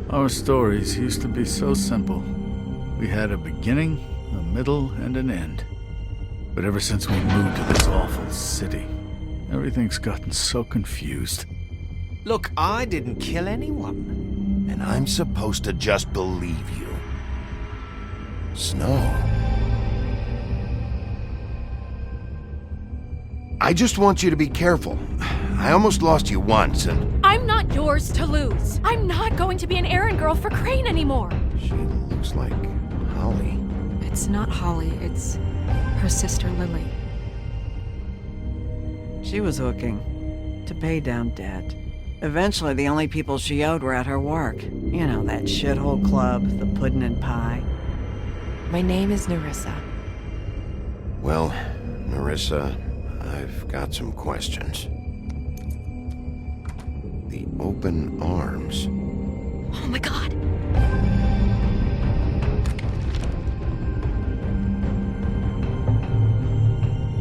Our stories used to be so simple. We had a beginning, a middle, and an end. But ever since we moved to this awful city, everything's gotten so confused. Look, I didn't kill anyone. And I'm supposed to just believe you. Snow. I just want you to be careful. I almost lost you once, and... I'm not yours to lose. I'm not going to be an errand girl for Crane anymore. She looks like Holly. It's not Holly, it's her sister Lily. She was hooking to pay down debt. Eventually, the only people she owed were at her work. You know, that shithole club, the puddin' and pie. My name is Nerissa. Well, Nerissa, I've got some questions. The open arms. Oh my god.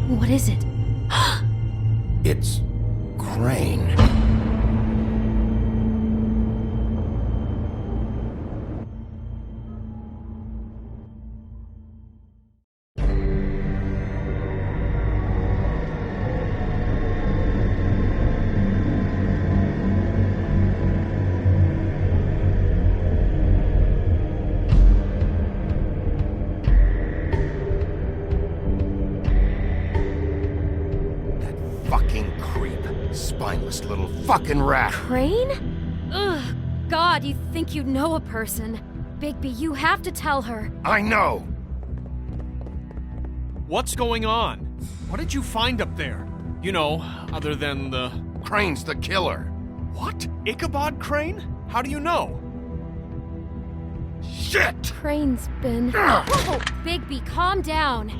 What is it? It's Crane. Spineless little fucking rat. Crane? Ugh, God, you think you know a person. Bigby, you have to tell her. I know! What's going on? What did you find up there? You know, other than the... Crane's the killer. What? Ichabod Crane? How do you know? Shit! Crane's been... Whoa, Bigby, calm down.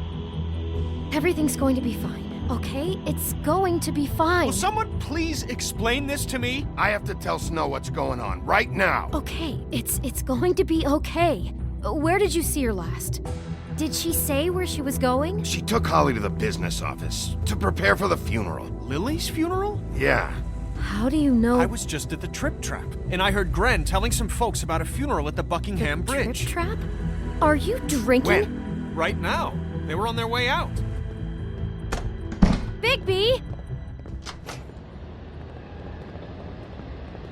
Everything's going to be fine. Okay? It's going to be fine. Will someone please explain this to me? I have to tell Snow what's going on right now. Okay, it's going to be okay. Where did you see her last? Did she say where she was going? She took Holly to the business office to prepare for the funeral. Lily's funeral? Yeah. How do you know? I was just at the Trip Trap, and I heard Gren telling some folks about a funeral at the Buckingham Bridge. Trip Trap? Are you drinking? When? Right now. They were on their way out. Bigby!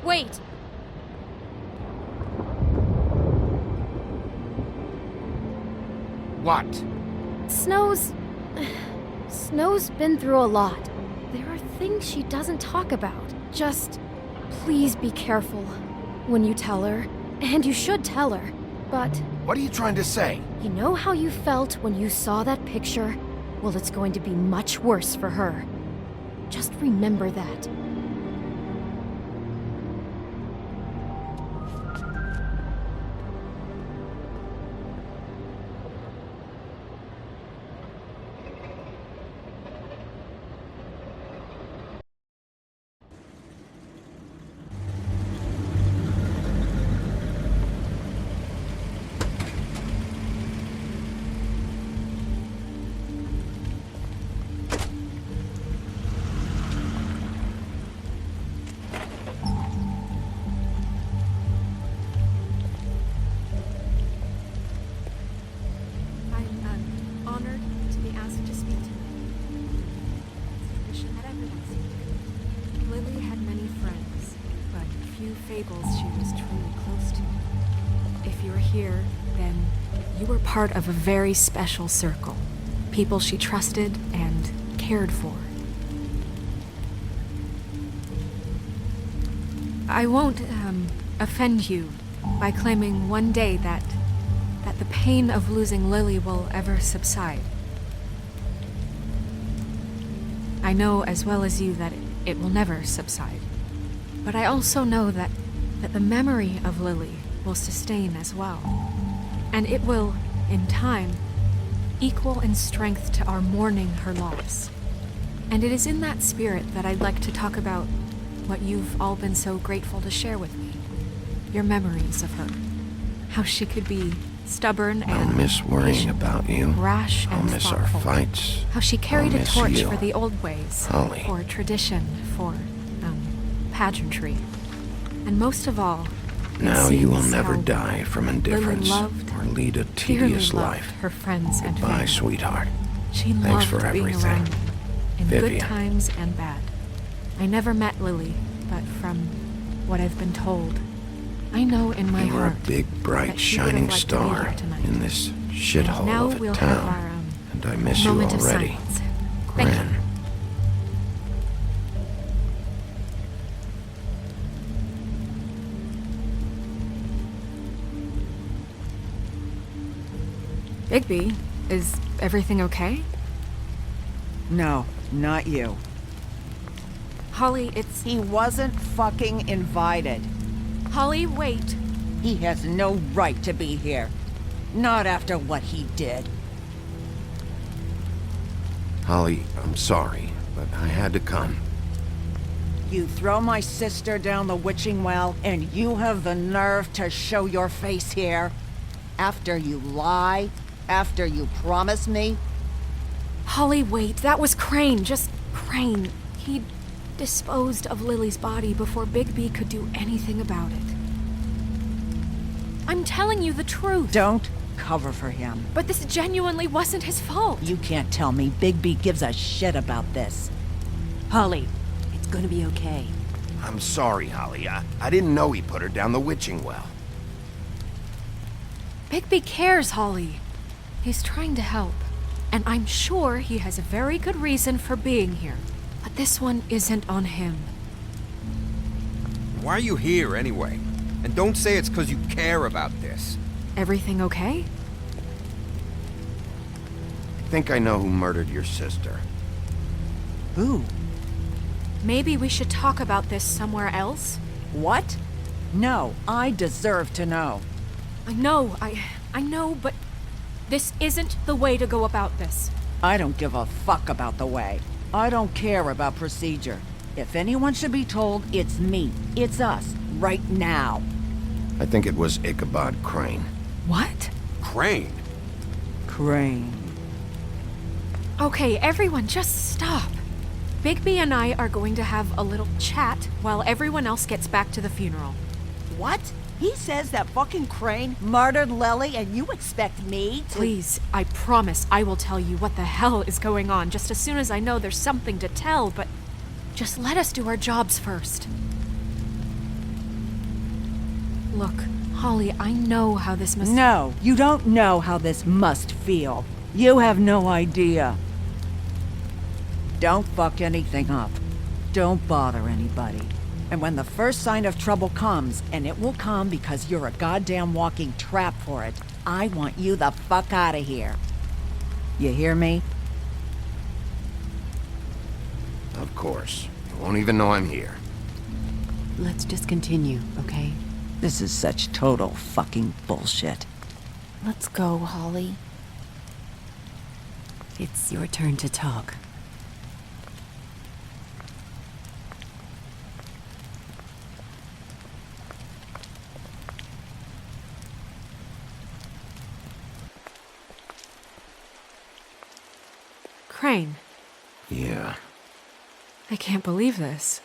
Wait. What? Snow's been through a lot. There are things she doesn't talk about. Just please be careful when you tell her. And you should tell her. But What are you trying to say? you know how you felt when you saw that picture? Well, it's going to be much worse for her. Just remember that. Fables she was truly close to. If you're here, then you were part of a very special circle. People she trusted and cared for. I won't offend you by claiming one day that the pain of losing Lily will ever subside. I know as well as you that it will never subside. But I also know that the memory of Lily will sustain as well. And it will, in time, equal in strength to our mourning her loss. And it is in that spirit that I'd like to talk about what you've all been so grateful to share with me. Your memories of her. How she could be stubborn and I'll miss worrying about you. rash I'll and miss thoughtful. our fights. How she carried I'll a miss torch you. for the old ways. Holly. For tradition, for pageantry. And most of all, Now sees you will never how die from Lily indifference loved, or lead a dearly tedious loved life. her friends and Goodbye, family. sweetheart. She Thanks loved for being everything. around me, in good Vivian. times and bad. I never met Lily, but from what I've been told, I know in my You were a heart big, bright, that she would've shining liked to be star here tonight. in this And shithole now of a we'll have town. our And I miss you moment of already. silence. Thank you. Gran. Bigby, is everything okay? No, not you. Holly, it's... He wasn't fucking invited. Holly, wait. He has no right to be here. Not after what he did. Holly, I'm sorry, but I had to come. You throw my sister down the witching well, and you have the nerve to show your face here? After you lie? After you promise me? Holly, wait. That was Crane. Just Crane. He disposed of Lily's body before Bigby could do anything about it. I'm telling you the truth. Don't cover for him. But this genuinely wasn't his fault. You can't tell me Bigby gives a shit about this. Holly, it's gonna be okay. I'm sorry, Holly. I didn't know he put her down the witching well. Bigby cares, Holly. He's trying to help. And I'm sure he has a very good reason for being here. But this one isn't on him. Why are you here anyway? And don't say it's because you care about this. Everything okay? I think I know who murdered your sister. Who? Maybe we should talk about this somewhere else? What? No, I deserve to know. I know, but this isn't the way to go about this. I don't give a fuck about the way. I don't care about procedure. If anyone should be told, it's me. It's us. Right now. I think it was Ichabod Crane. What? Crane? Crane. Okay, everyone, just stop. Bigby and I are going to have a little chat while everyone else gets back to the funeral. What? He says that fucking Crane murdered Lily and you expect me to— Please, I promise I will tell you what the hell is going on just as soon as I know there's something to tell, but just let us do our jobs first. Look, Holly, I know how this must— No, you don't know how this must feel. You have no idea. Don't fuck anything up. Don't bother anybody. And when the first sign of trouble comes, and it will come because you're a goddamn walking trap for it, I want you the fuck out of here. You hear me? Of course. You won't even know I'm here. Let's just continue, okay? This is such total fucking bullshit. Let's go, Holly. It's your turn to talk. Crane, Yeah. I can't believe this.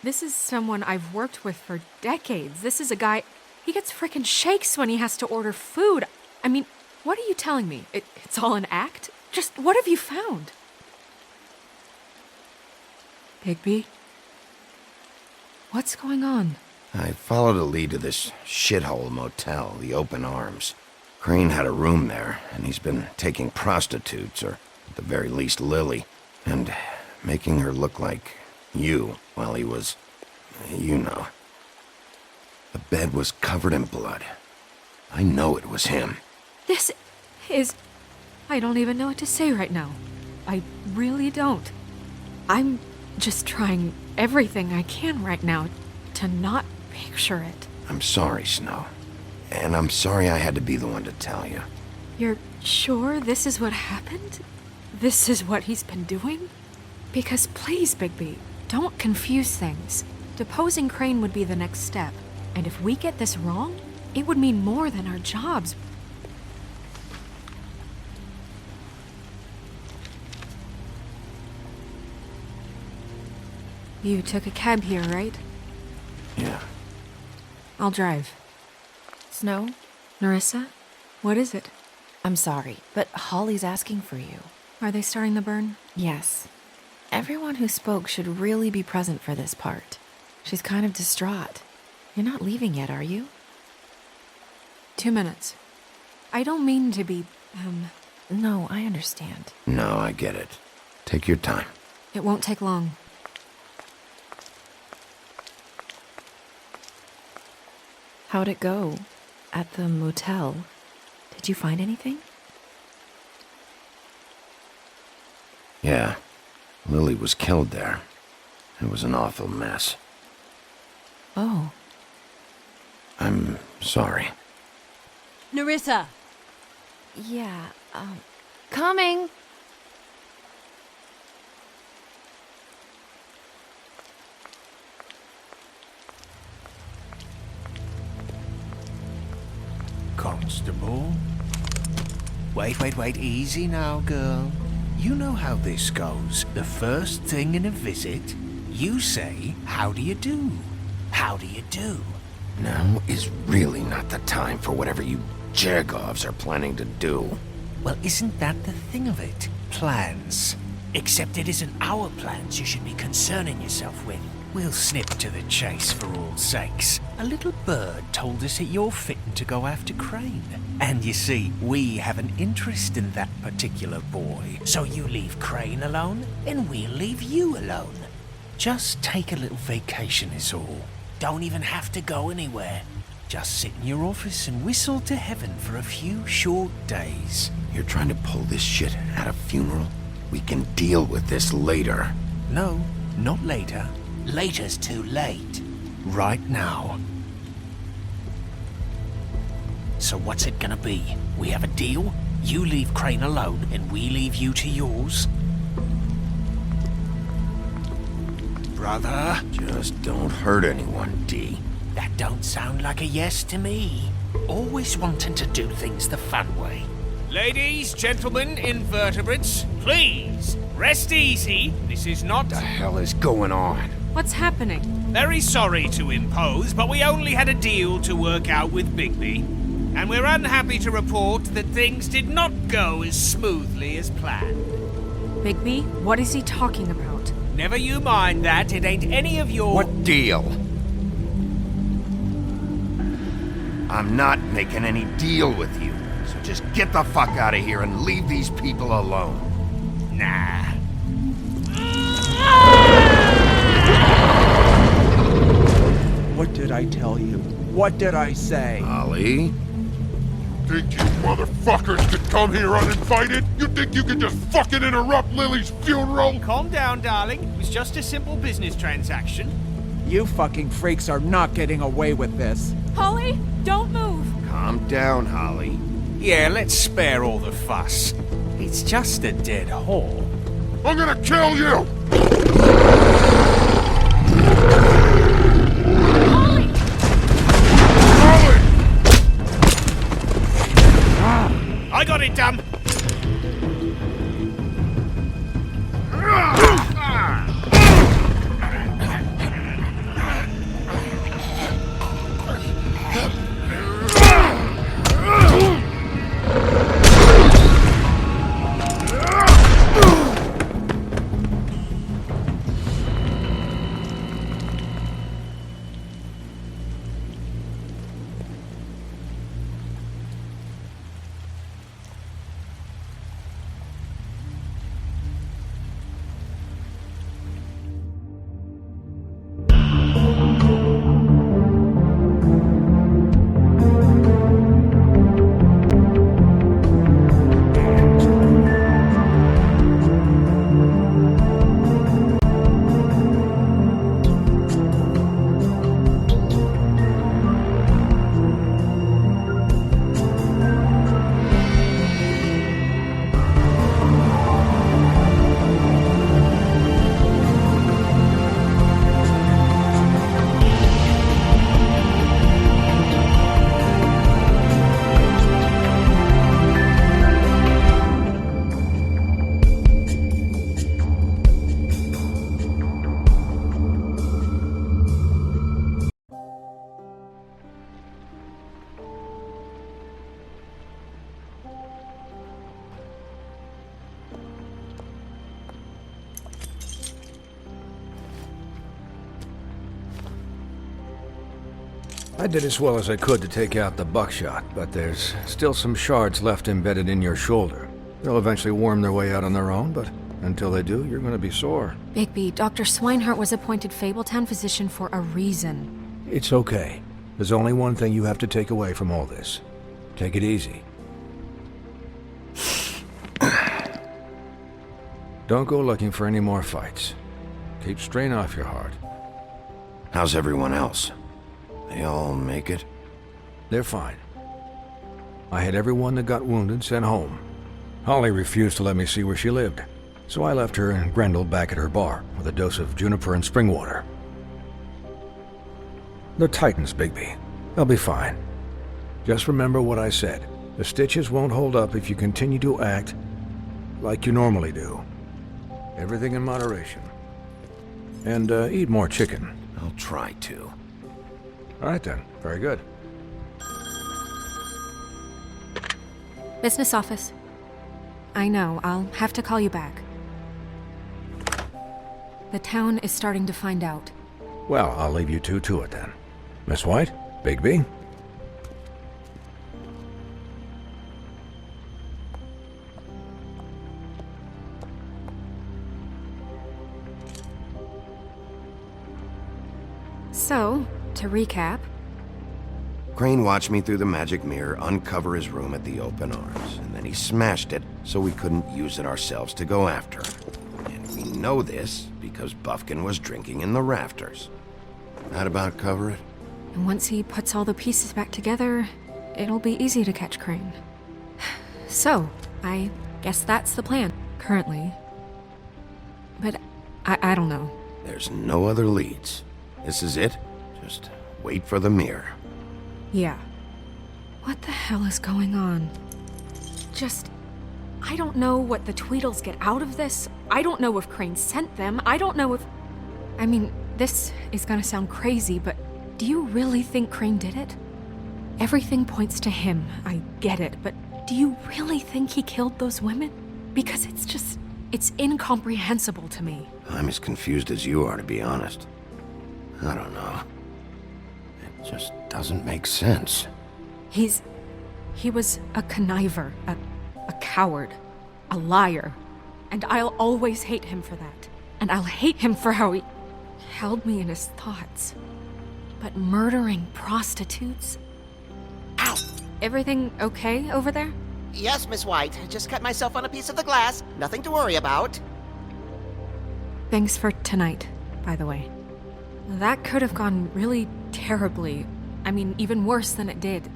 This is someone I've worked with for decades. This is a guy, he gets frickin' shakes when he has to order food. I mean, what are you telling me? It's all an act? Just what have you found? Bigby? What's going on? I followed a lead to this shithole motel, the Open Arms. Crane had a room there, and he's been taking prostitutes, or at the very least Lily, and making her look like you while he was, you know. The bed was covered in blood. I know it was him. This is... I don't even know what to say right now. I really don't. I'm just trying everything I can right now to not picture it. I'm sorry, Snow. And I'm sorry I had to be the one to tell you. You're sure this is what happened? This is what he's been doing? Because please, Bigby, don't confuse things. Deposing Crane would be the next step. And if we get this wrong, it would mean more than our jobs. You took a cab here, right? Yeah. I'll drive. Snow? Nerissa? What is it? I'm sorry, but Holly's asking for you. Are they starting the burn? Yes. Everyone who spoke should really be present for this part. She's kind of distraught. You're not leaving yet, are you? 2 minutes. I don't mean to be, No, I understand. No, I get it. Take your time. It won't take long. How'd it go? At the motel? Did you find anything? Yeah. Lily was killed there. It was an awful mess. Oh. I'm sorry. Nerissa! Yeah, Coming! Constable? Wait, easy now, girl. You know how this goes. The first thing in a visit, you say, how do you do? How do you do? Now is really not the time for whatever you Jergovs are planning to do. Well, isn't that the thing of it? Plans. Except it isn't our plans you should be concerning yourself with. We'll snip to the chase for all sakes. A little bird told us that you're fitting to go after Crane. And you see, we have an interest in that particular boy. So you leave Crane alone, and we'll leave you alone. Just take a little vacation is all. Don't even have to go anywhere. Just sit in your office and whistle to heaven for a few short days. You're trying to pull this shit at a funeral? We can deal with this later. No, not later. Later's too late. Right now. So what's it gonna be? We have a deal? You leave Crane alone, and we leave you to yours? Brother? Just don't hurt anyone, D. That don't sound like a yes to me. Always wanting to do things the fun way. Ladies, gentlemen, invertebrates, please, rest easy. This is not... What the hell is going on? What's happening? Very sorry to impose, but we only had a deal to work out with Bigby. And we're unhappy to report that things did not go as smoothly as planned. Bigby, what is he talking about? Never you mind that, it ain't any of your... What deal? I'm not making any deal with you. So just get the fuck out of here and leave these people alone. Nah. What did I tell you? What did I say? Ollie? Think you motherfuckers could come here uninvited? You think you can just fucking interrupt Lily's funeral? Calm down, darling. It was just a simple business transaction. You fucking freaks are not getting away with this. Holly, don't move! Calm down, Holly. Yeah, let's spare all the fuss. It's just a dead whore. I'm gonna kill you! Holly! Holly! I got it, dumb. I did as well as I could to take out the buckshot, but there's still some shards left embedded in your shoulder. They'll eventually worm their way out on their own, but until they do, you're going to be sore. Bigby, Dr. Swinehart was appointed Fabletown physician for a reason. It's okay. There's only one thing you have to take away from all this. Take it easy. Don't go looking for any more fights. Keep strain off your heart. How's everyone else? They all make it? They're fine. I had everyone that got wounded sent home. Holly refused to let me see where she lived, so I left her and Grendel back at her bar with a dose of juniper and spring water. They're Titans, Bigby. They'll be fine. Just remember what I said. The stitches won't hold up if you continue to act like you normally do. Everything in moderation. And eat more chicken. I'll try to. All right then. Very good. Business office. I know, I'll have to call you back. The town is starting to find out. Well, I'll leave you two to it then. Miss White, Bigby. So, to recap... Crane watched me through the magic mirror uncover his room at the open arms, and then he smashed it so we couldn't use it ourselves to go after him. And we know this because Buffkin was drinking in the rafters. That about cover it? And once he puts all the pieces back together, it'll be easy to catch Crane. So, I guess that's the plan, currently. But I don't know. There's no other leads. This is it. Just wait for the mirror. Yeah. What the hell is going on? I don't know what the Tweedles get out of this. I don't know if Crane sent them. I don't know if... I mean, this is gonna sound crazy, but do you really think Crane did it? Everything points to him, I get it, but do you really think he killed those women? Because it's incomprehensible to me. I'm as confused as you are, to be honest. I don't know. It just doesn't make sense. He was a conniver, a coward, a liar, and I'll always hate him for that. And I'll hate him for how he held me in his thoughts. But murdering prostitutes? Ow! Everything okay over there? Yes, Miss White. Just cut myself on a piece of the glass. Nothing to worry about. Thanks for tonight, by the way. That could have gone really terribly. I mean, even worse than it did.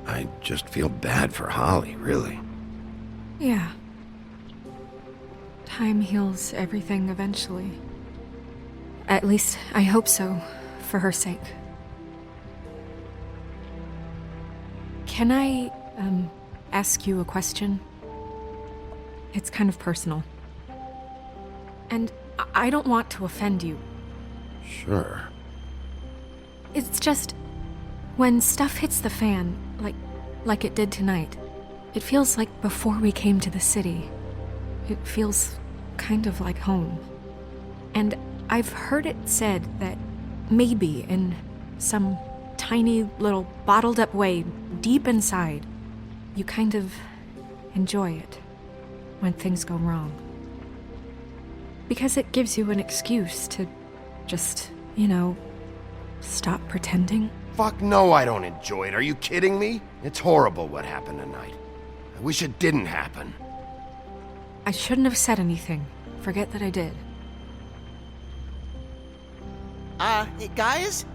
I just feel bad for Holly, really. Yeah. Time heals everything eventually. At least, I hope so, for her sake. Can I, ask you a question? It's kind of personal. And I don't want to offend you. Sure. It's just, when stuff hits the fan, like it did tonight, it feels like before we came to the city. It feels kind of like home. And I've heard it said that maybe in some tiny little bottled up way deep inside, you kind of enjoy it when things go wrong. Because it gives you an excuse to just, stop pretending. Fuck no, I don't enjoy it. Are you kidding me? It's horrible what happened tonight. I wish it didn't happen. I shouldn't have said anything. Forget that I did. Guys?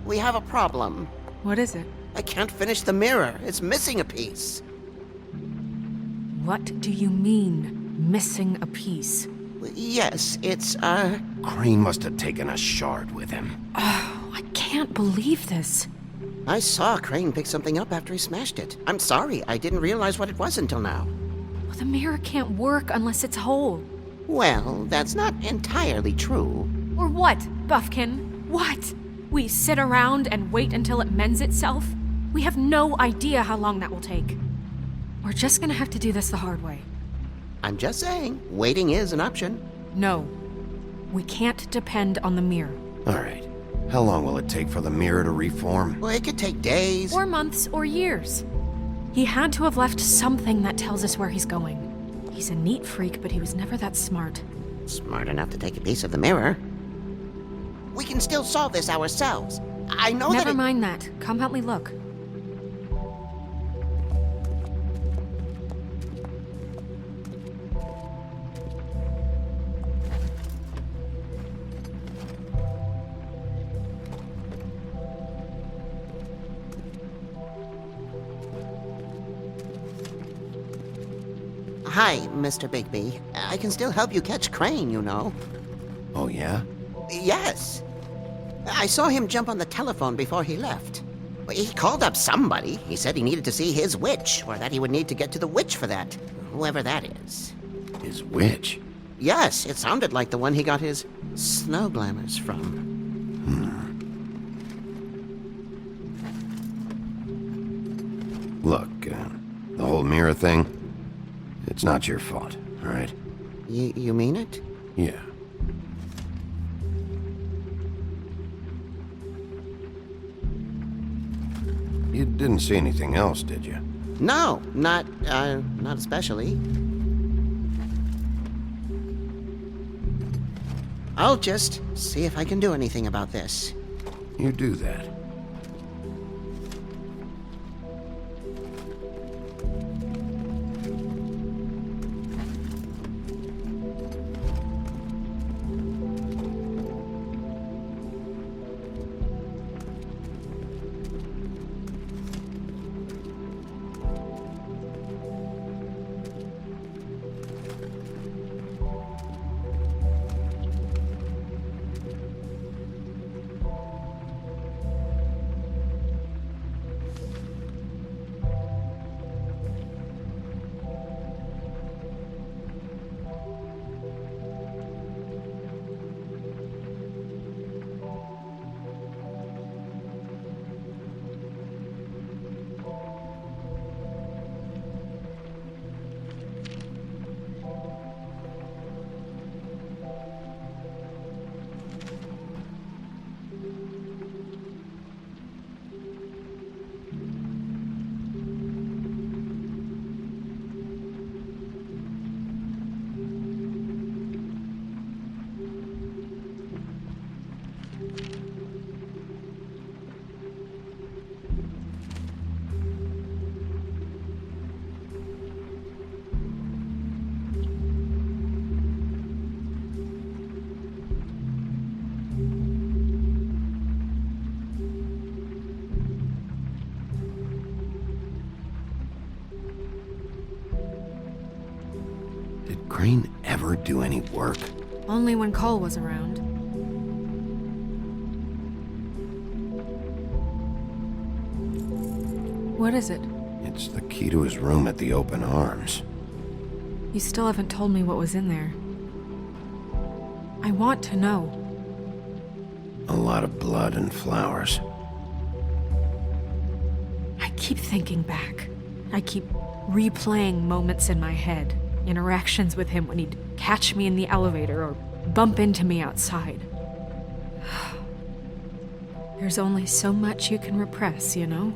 We have a problem. What is it? I can't finish the mirror. It's missing a piece. What do you mean, missing a piece? Yes, it's, Crane must have taken a shard with him. Oh, I can't believe this. I saw Crane pick something up after he smashed it. I'm sorry, I didn't realize what it was until now. Well, the mirror can't work unless it's whole. Well, that's not entirely true. Or what, Buffkin? What? We sit around and wait until it mends itself? We have no idea how long that will take. We're just gonna have to do this the hard way. I'm just saying, waiting is an option. No. We can't depend on the mirror. All right. How long will it take for the mirror to reform? Well, it could take days. Or months, or years. He had to have left something that tells us where he's going. He's a neat freak, but he was never that smart. Smart enough to take a piece of the mirror. We can still solve this ourselves. I know that. Never mind that. Come help me look. Hi, Mr. Bigby. I can still help you catch Crane, you know. Oh, yeah? Yes. I saw him jump on the telephone before he left. He called up somebody. He said he needed to see his witch, or that he would need to get to the witch for that. Whoever that is. His witch? Yes, it sounded like the one he got his snow glamours from. Look, the whole mirror thing, it's not your fault, all right? You mean it? Yeah. You didn't see anything else, did you? No, not especially. I'll just see if I can do anything about this. You do that. Did Crane ever do any work? Only when Cole was around. What is it? It's the key to his room at the Open Arms. You still haven't told me what was in there. I want to know. A lot of blood and flowers. I keep thinking back. I keep replaying moments in my head. Interactions with him when he'd catch me in the elevator or bump into me outside. There's only so much you can repress, you know?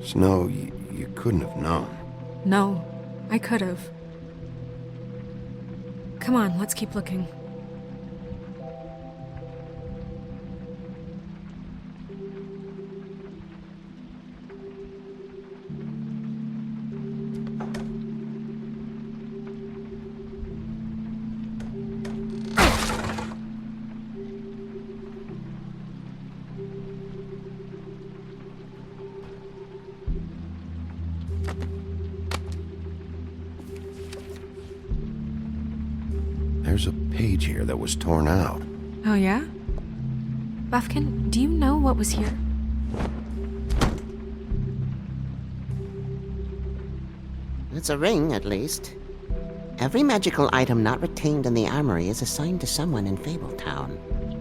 Snow, you couldn't have known. No, I could have. Come on, let's keep looking. There's a page here that was torn out. Oh, yeah? Buffkin, do you know what was here? It's a ring, at least. Every magical item not retained in the armory is assigned to someone in Fabletown.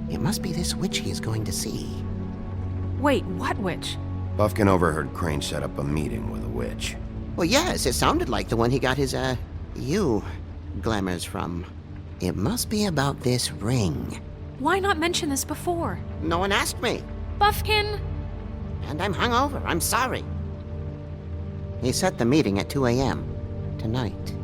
It must be this witch he is going to see. Wait, what witch? Buffkin overheard Crane set up a meeting with a witch. Well, yes, it sounded like the one he got his, glamours from. It must be about this ring. Why not mention this before? No one asked me. Buffkin! And I'm hungover. I'm sorry. He set the meeting at 2 a.m. tonight.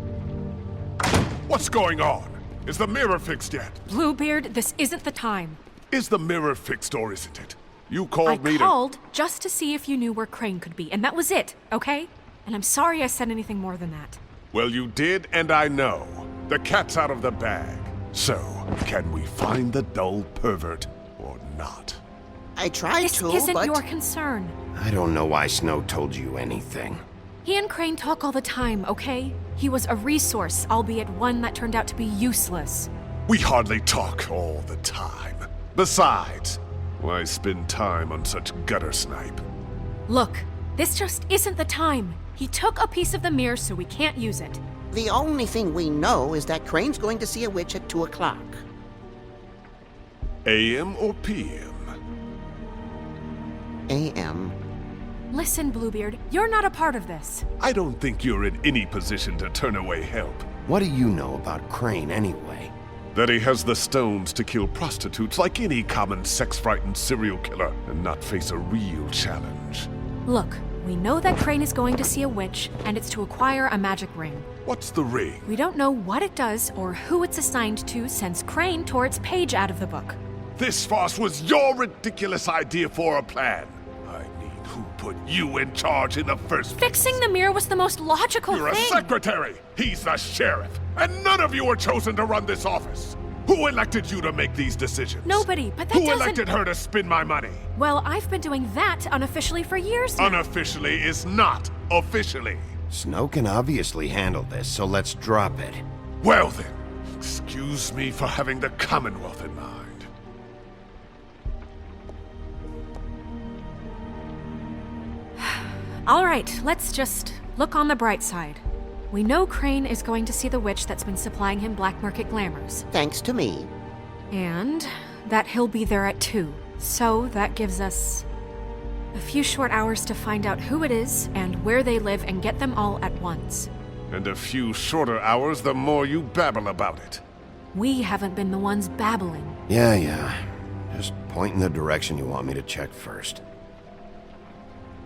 What's going on? Is the mirror fixed yet? Bluebeard, this isn't the time. Is the mirror fixed or isn't it? You called me I called just to see if you knew where Crane could be, and that was it, okay? And I'm sorry I said anything more than that. Well, you did, and I know. The cat's out of the bag. So, can we find the dull pervert or not? I tried This to, isn't but... your concern. I don't know why Snow told you anything. He and Crane talk all the time, okay? He was a resource, albeit one that turned out to be useless. We hardly talk all the time. Besides, why spend time on such gutter snipe? Look, this just isn't the time. He took a piece of the mirror, so we can't use it. The only thing we know is that Crane's going to see a witch at 2 o'clock. AM or PM? AM. Listen, Bluebeard, you're not a part of this. I don't think you're in any position to turn away help. What do you know about Crane anyway? That he has the stones to kill prostitutes like any common sex-frightened serial killer and not face a real challenge. Look, we know that Crane is going to see a witch, and it's to acquire a magic ring. What's the ring? We don't know what it does or who it's assigned to since Crane tore its page out of the book. This farce was your ridiculous idea for a plan. I mean, who put you in charge in the first place? Fixing the mirror was the most logical You're thing. a secretary! He's the sheriff! And none of you were chosen to run this office! Who elected you to make these decisions? Nobody, but that Who doesn't... elected her to spend my money? Well, I've been doing that unofficially for years now. Unofficially is not officially. Snow can obviously handle this, so let's drop it. Well then, excuse me for having the Commonwealth in mind. All right, let's just look on the bright side. We know Crane is going to see the witch that's been supplying him black market glamours. Thanks to me. And that he'll be there at 2. So that gives us a few short hours to find out who it is and where they live and get them all at once. And a few shorter hours the more you babble about it. We haven't been the ones babbling. Yeah. Just point in the direction you want me to check first.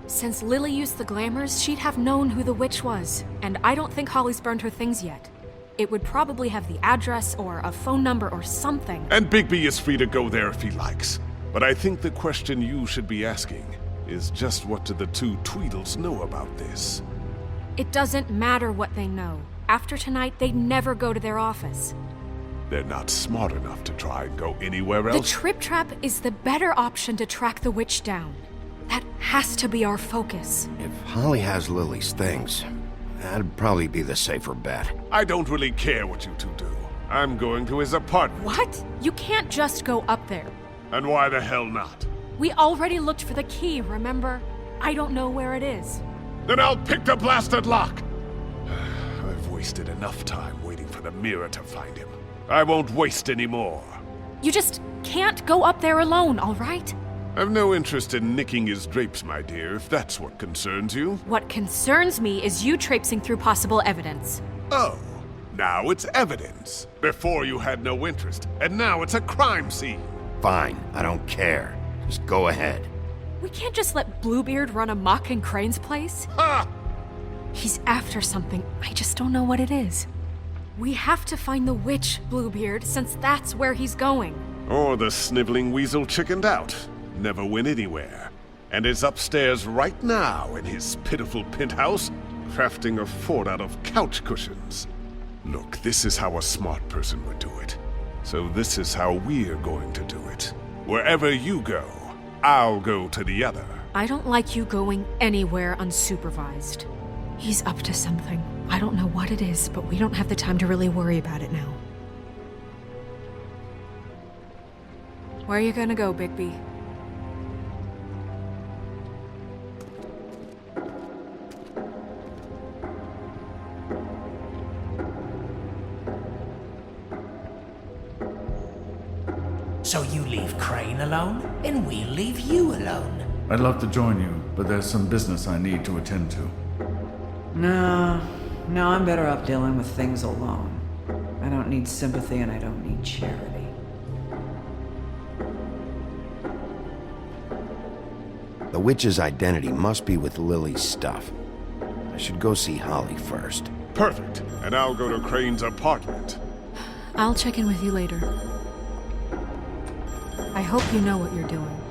Since Lily used the glamours, she'd have known who the witch was, and I don't think Holly's burned her things yet. It would probably have the address or a phone number or something. And Bigby is free to go there if he likes. But I think the question you should be asking is just what do the two Tweedles know about this? It doesn't matter what they know. After tonight, they'd never go to their office. They're not smart enough to try and go anywhere The else. Trip Trap is the better option to track the witch down. That has to be our focus. If Holly has Lily's things, that'd probably be the safer bet. I don't really care what you two do. I'm going to his apartment. What? You can't just go up there. And why the hell not? We already looked for the key, remember? I don't know where it is. Then I'll pick the blasted lock! I've wasted enough time waiting for the mirror to find him. I won't waste any more. You just can't go up there alone, all right? I've no interest in nicking his drapes, my dear, if that's what concerns you. What concerns me is you traipsing through possible evidence. Oh, now it's evidence. Before you had no interest, and now it's a crime scene. Fine, I don't care. Just go ahead. We can't just let Bluebeard run amok in Crane's place. Ha! He's after something, I just don't know what it is. We have to find the witch, Bluebeard, since that's where he's going. Or the sniveling weasel chickened out. Never went anywhere, and is upstairs right now in his pitiful penthouse, crafting a fort out of couch cushions. Look, this is how a smart person would do it. So this is how we're going to do it. Wherever you go, I'll go to the other. I don't like you going anywhere unsupervised. He's up to something. I don't know what it is, but we don't have the time to really worry about it now. Where are you gonna go, Bigby? So you leave Crane alone, and we'll leave you alone. I'd love to join you, but there's some business I need to attend to. No, I'm better off dealing with things alone. I don't need sympathy and I don't need charity. The witch's identity must be with Lily's stuff. I should go see Holly first. Perfect. And I'll go to Crane's apartment. I'll check in with you later. I hope you know what you're doing.